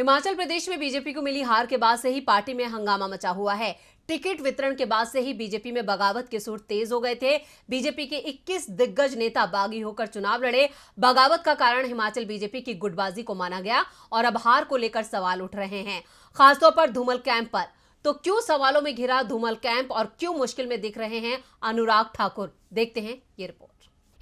हिमाचल प्रदेश में बीजेपी को मिली हार के बाद से ही पार्टी में हंगामा मचा हुआ है। टिकट वितरण के बाद से ही बीजेपी में बगावत के सुर तेज हो गए थे। बीजेपी के 21 दिग्गज नेता बागी होकर चुनाव लड़े। बगावत का कारण हिमाचल बीजेपी की गुटबाजी को माना गया और अब हार को लेकर सवाल उठ रहे हैं, खासतौर पर धूमल कैंप पर। तो क्यों सवालों में घिरा धूमल कैंप और क्यों मुश्किल में दिख रहे हैं अनुराग ठाकुर? देखते हैं ये रिपोर्ट।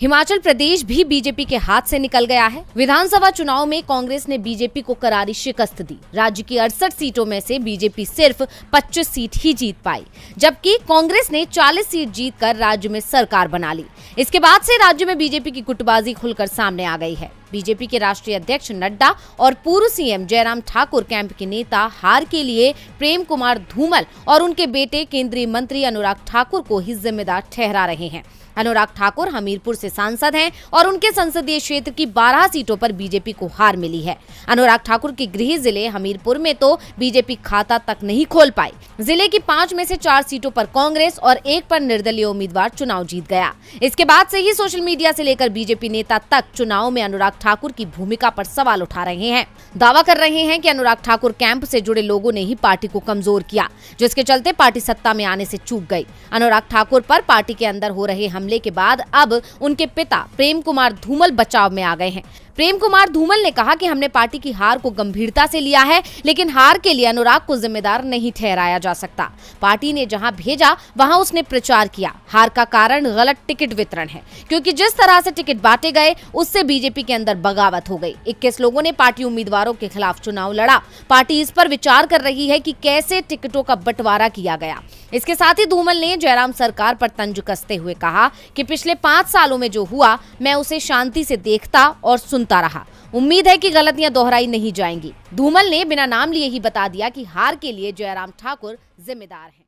हिमाचल प्रदेश भी बीजेपी के हाथ से निकल गया है। विधानसभा चुनाव में कांग्रेस ने बीजेपी को करारी शिकस्त दी। राज्य की 68 सीटों में से बीजेपी सिर्फ 25 सीट ही जीत पाई, जबकि कांग्रेस ने 40 सीट जीतकर राज्य में सरकार बना ली। इसके बाद से राज्य में बीजेपी की गुटबाजी खुलकर सामने आ गई है। बीजेपी के राष्ट्रीय अध्यक्ष नड्डा और पूर्व सीएम जयराम ठाकुर कैंप के नेता हार के लिए प्रेम कुमार धूमल और उनके बेटे केंद्रीय मंत्री अनुराग ठाकुर को ही जिम्मेदार ठहरा रहे हैं। अनुराग ठाकुर हमीरपुर से सांसद हैं और उनके संसदीय क्षेत्र की 12 सीटों पर बीजेपी को हार मिली है। अनुराग ठाकुर के गृह जिले हमीरपुर में तो बीजेपी खाता तक नहीं खोल पाई। जिले की 5 में से 4 सीटों पर कांग्रेस और 1 पर निर्दलीय उम्मीदवार चुनाव जीत गया। इसके बाद से ही सोशल मीडिया से लेकर बीजेपी नेता तक चुनाव में अनुराग ठाकुर की भूमिका पर सवाल उठा रहे हैं। दावा कर रहे हैं कि अनुराग ठाकुर कैंप से जुड़े लोगों ने ही पार्टी को कमजोर किया, जिसके चलते पार्टी सत्ता में आने से चूक गई। अनुराग ठाकुर पर पार्टी के अंदर हो रहे हमले के बाद अब उनके पिता प्रेम कुमार धूमल बचाव में आ गए हैं। प्रेम कुमार धूमल ने कहा कि हमने पार्टी की हार को गंभीरता से लिया है, लेकिन हार के लिए अनुराग को जिम्मेदार नहीं ठहराया जा सकता। पार्टी ने जहां भेजा वहां उसने प्रचार किया। हार का कारण गलत टिकट वितरण है, क्योंकि जिस तरह से टिकट बांटे गए उससे बीजेपी के अंदर बगावत हो गई। 21 लोगों ने पार्टी उम्मीदवारों के खिलाफ चुनाव लड़ा। पार्टी इस पर विचार कर रही है कि कैसे टिकटों का बंटवारा किया गया। इसके साथ ही धूमल ने जयराम सरकार पर तंज कसते हुए कहा कि पिछले 5 सालों में जो हुआ मैं उसे शांति से देखता और सुनता रहा। उम्मीद है कि गलतियां दोहराई नहीं जाएंगी। धूमल ने बिना नाम लिए ही बता दिया कि हार के लिए जयराम ठाकुर जिम्मेदार हैं।